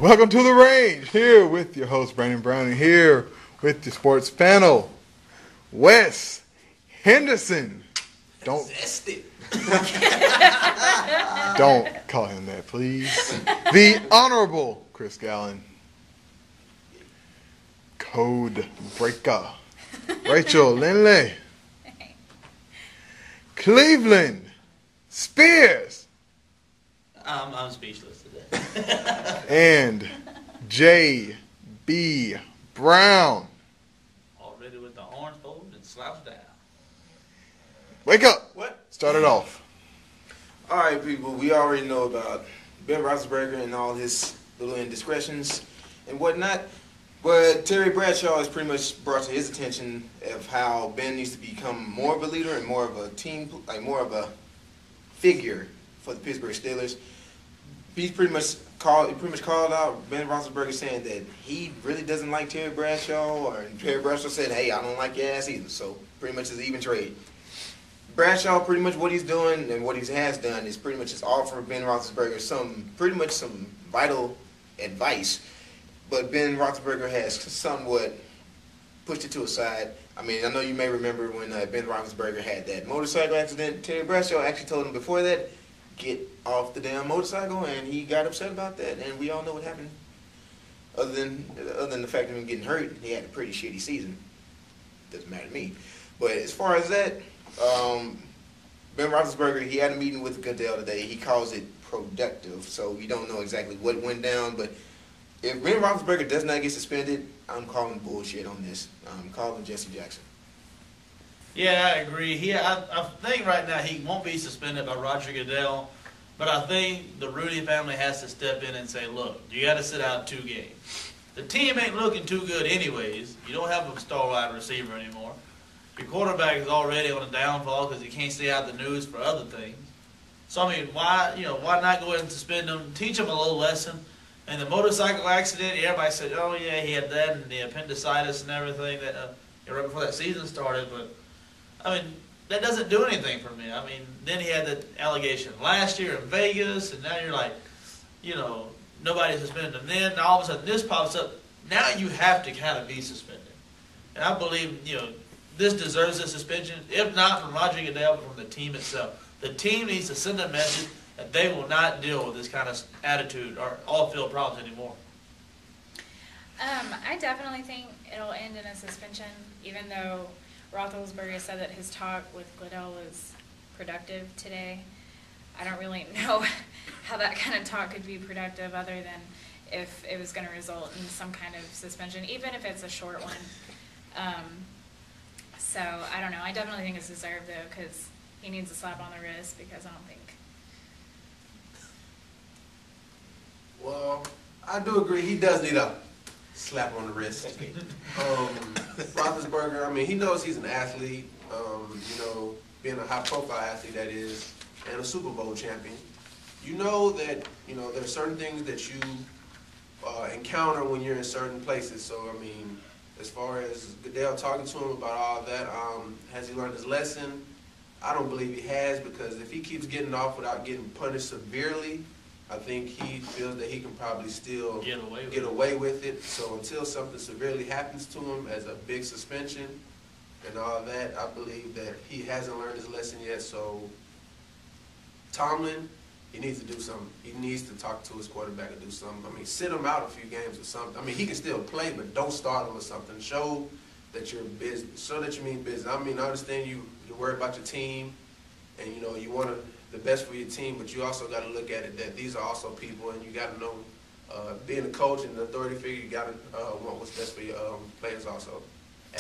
Welcome to the range. Here with your host Brandon Brown, and here with the sports panel, Wes Henderson. Don't call him that, please. The Honorable Chris Gallen. Code Breaker Rachel Lindley. Cleveland Spears. I'm speechless today. And J.B. Brown. Already with the horns folded and slouched down. Wake up. What? Start it off. All right, people, we already know about Ben Roethlisberger and all his little indiscretions and whatnot. But Terry Bradshaw has pretty much brought to his attention of how Ben needs to become more of a leader and more of a team, like more of a figure for the Pittsburgh Steelers. He pretty much called out Ben Roethlisberger, saying that he really doesn't like Terry Bradshaw, or Terry Bradshaw said, "Hey, I don't like your ass either." So pretty much it's an even trade. Bradshaw, pretty much what he's doing and what he has done is pretty much just offer Ben Roethlisberger some vital advice. But Ben Roethlisberger has somewhat pushed it to a side. I mean, I know you may remember when Ben Roethlisberger had that motorcycle accident. Terry Bradshaw actually told him before that, get off the damn motorcycle, and he got upset about that. And we all know what happened. Other than the fact of him getting hurt, he had a pretty shitty season. Doesn't matter to me. But as far as that, Ben Roethlisberger, he had a meeting with Goodell today. He calls it productive, so we don't know exactly what went down, but if Ben Roethlisberger does not get suspended, I'm calling bullshit on this. I'm calling Jesse Jackson. Yeah, I agree. I think right now he won't be suspended by Roger Goodell, but I think the Rudy family has to step in and say, look, you got to sit out 2 games. The team ain't looking too good anyways. You don't have a star wide receiver anymore. Your quarterback is already on a downfall because he can't stay out of the news for other things. So, I mean, why not go ahead and suspend him, teach him a little lesson? And the motorcycle accident, everybody said, oh, yeah, he had that and the appendicitis and everything that right before that season started. But, I mean, that doesn't do anything for me. I mean, then he had the allegation last year in Vegas, and now you're like, nobody suspended him. Then all of a sudden this pops up. Now you have to kind of be suspended. And I believe, this deserves a suspension, if not from Roger Goodell, but from the team itself. The team needs to send a message that they will not deal with this kind of attitude or off-field problems anymore. I definitely think it'll end in a suspension, even though Roethlisberger said that his talk with Goodell was productive today. I don't really know how that kind of talk could be productive other than if it was going to result in some kind of suspension, even if it's a short one. So, I don't know. I definitely think it's deserved, though, because he needs a slap on the wrist, because I don't think... Well, I do agree. He does need a slap on the wrist. Roethlisberger, I mean, he knows he's an athlete, being a high-profile athlete, that is, and a Super Bowl champion. You know that, there are certain things that you encounter when you're in certain places. So, I mean, as far as Goodell talking to him about all of that, has he learned his lesson? I don't believe he has, because if he keeps getting off without getting punished severely, I think he feels that he can probably still get away with it. So until something severely happens to him, as a big suspension and all that, I believe that he hasn't learned his lesson yet. So Tomlin, he needs to do something. He needs to talk to his quarterback and do something. I mean, sit him out a few games or something. I mean, he can still play, but don't start him or something. Show that you're business. Show that you mean business. I mean, I understand you're worried about your team, and you want the best for your team, but you also got to look at it that these are also people, and you got to know, being a coach and an authority figure, you got to want what's best for your players also,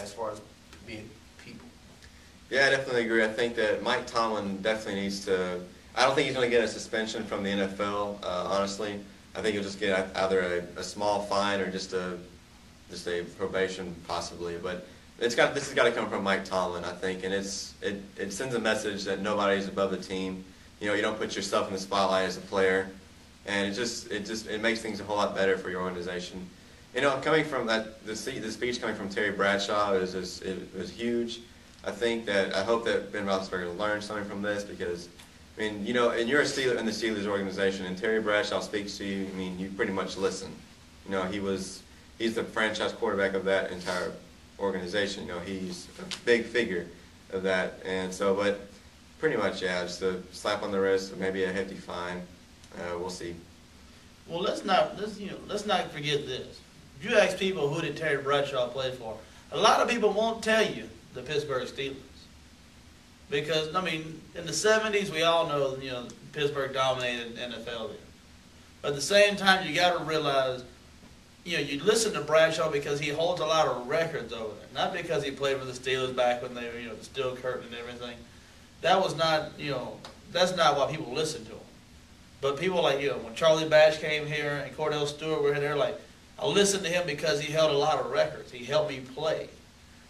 as far as being people. Yeah, I definitely agree. I think that Mike Tomlin definitely needs to. I don't think he's going to get a suspension from the NFL. Honestly, I think he'll just get either a small fine or just a probation possibly. But this has got to come from Mike Tomlin, I think, and it sends a message that nobody's above the team. You don't put yourself in the spotlight as a player, and it makes things a whole lot better for your organization. Coming from the speech coming from Terry Bradshaw it was huge. I hope that Ben Roethlisberger learned something from this, because I mean, and you're a Steeler in the Steelers organization, and Terry Bradshaw speaks to you. I mean, you pretty much listen. You know, he's the franchise quarterback of that entire organization. You know, he's a big figure of that. And so, but pretty much, yeah, just a slap on the wrist, maybe a hefty fine. We'll see. Well, let's not forget this. If you ask people who did Terry Bradshaw play for, a lot of people won't tell you the Pittsburgh Steelers. Because, I mean, in the 70s, we all know, Pittsburgh dominated NFL then. But at the same time, you got to realize, you listen to Bradshaw because he holds a lot of records over there. Not because he played for the Steelers back when they were, the steel curtain and everything. That was not, that's not why people listen to him. But people like, when Charlie Batch came here and Cordell Stewart were here, they're like, I listened to him because he held a lot of records. He helped me play.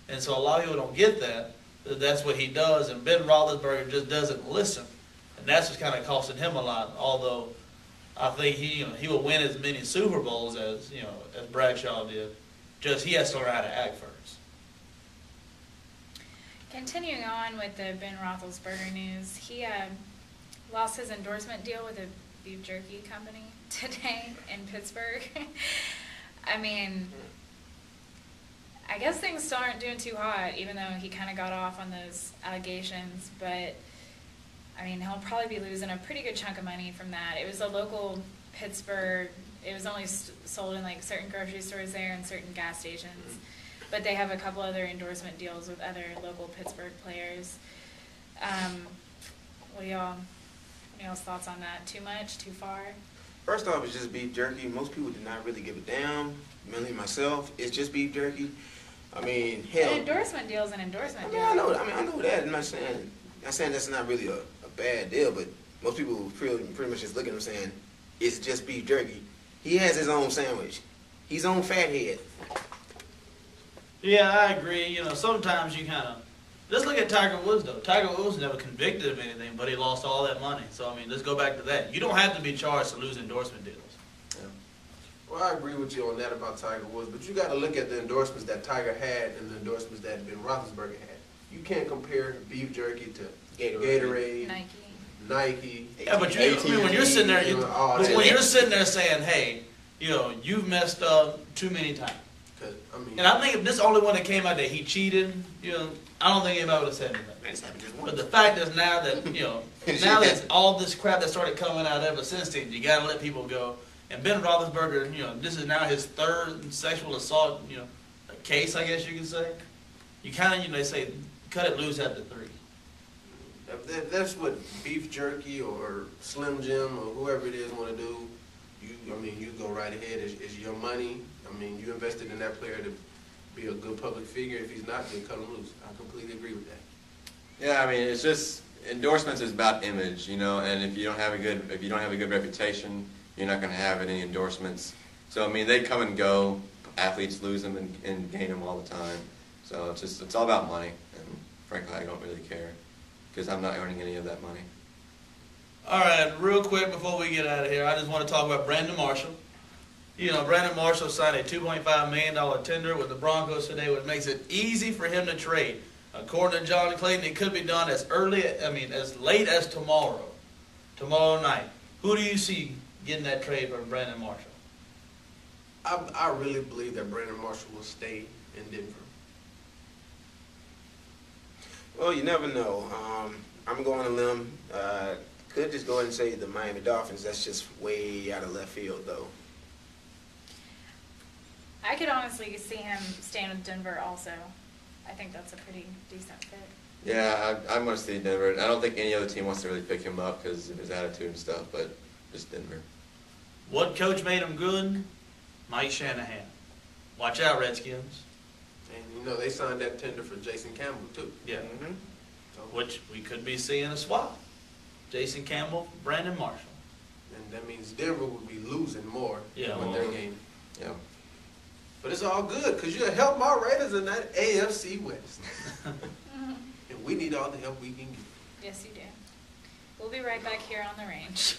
And so a lot of people don't get that. That's what he does. And Ben Roethlisberger just doesn't listen. And that's what's kind of costing him a lot. Although I think he will win as many Super Bowls as Bradshaw did. Just he has to learn how to act first. Continuing on with the Ben Roethlisberger news, he lost his endorsement deal with a beef jerky company today in Pittsburgh. I mean, I guess things still aren't doing too hot, even though he kind of got off on those allegations. But, I mean, he'll probably be losing a pretty good chunk of money from that. It was a local Pittsburgh, it was only sold in like certain grocery stores there and certain gas stations. But they have a couple other endorsement deals with other local Pittsburgh players. What y'all's thoughts on that? Too much? Too far? First off, it's just beef jerky. Most people do not really give a damn. Mainly myself, it's just beef jerky. I mean, hell. An endorsement deal is an endorsement deal. I know that. I'm not saying that's not really a bad deal, but most people pretty much just look at him saying, it's just beef jerky. He has his own sandwich. He's on Fathead. Yeah, I agree. Sometimes you kind of... Let's look at Tiger Woods, though. Tiger Woods was never convicted of anything, but he lost all that money. So, I mean, let's go back to that. You don't have to be charged to lose endorsement deals. Yeah. Well, I agree with you on that about Tiger Woods, but you got to look at the endorsements that Tiger had and the endorsements that Ben Roethlisberger had. You can't compare beef jerky to Gatorade, Nike. Yeah, but when you're sitting there, when you're sitting there saying, "Hey, you've messed up too many times." And I think if this only one that came out that he cheated, I don't think anybody would have said anything. But the fact is now that, now that all this crap that started coming out ever since then, you got to let people go. And Ben Roethlisberger, this is now his third sexual assault, case, I guess you could say. You kind of, they say, cut it loose after 3. If that's what beef jerky or Slim Jim or whoever it is want to do, you go right ahead. It's your money. I mean, you invested in that player to be a good public figure. If he's not, then cut him loose. I completely agree with that. Yeah, I mean, it's just endorsements is about image, and if you don't have a good reputation, you're not going to have any endorsements. So I mean, they come and go. Athletes lose them and gain them all the time. So it's all about money, and frankly, I don't really care because I'm not earning any of that money. All right, real quick before we get out of here, I just want to talk about Brandon Marshall. Brandon Marshall signed a $2.5 million tender with the Broncos today, which makes it easy for him to trade. According to John Clayton, it could be done as late as tomorrow night. Who do you see getting that trade from Brandon Marshall? I really believe that Brandon Marshall will stay in Denver. Well, you never know. I'm going on a limb. Could just go ahead and say the Miami Dolphins. That's just way out of left field, though. I could honestly see him staying with Denver also. I think that's a pretty decent fit. Yeah, I'm going to stay in Denver. I don't think any other team wants to really pick him up because of his attitude and stuff, but just Denver. What coach made him good? Mike Shanahan. Watch out, Redskins. And, they signed that tender for Jason Campbell, too. Yeah. So, which we could be seeing a swap. Jason Campbell, Brandon Marshall. And that means Denver would be losing more with their game. Yeah. But it's all good because you'll help my Raiders in that AFC West. And we need all the help we can get. Yes, you do. We'll be right back here on The Range.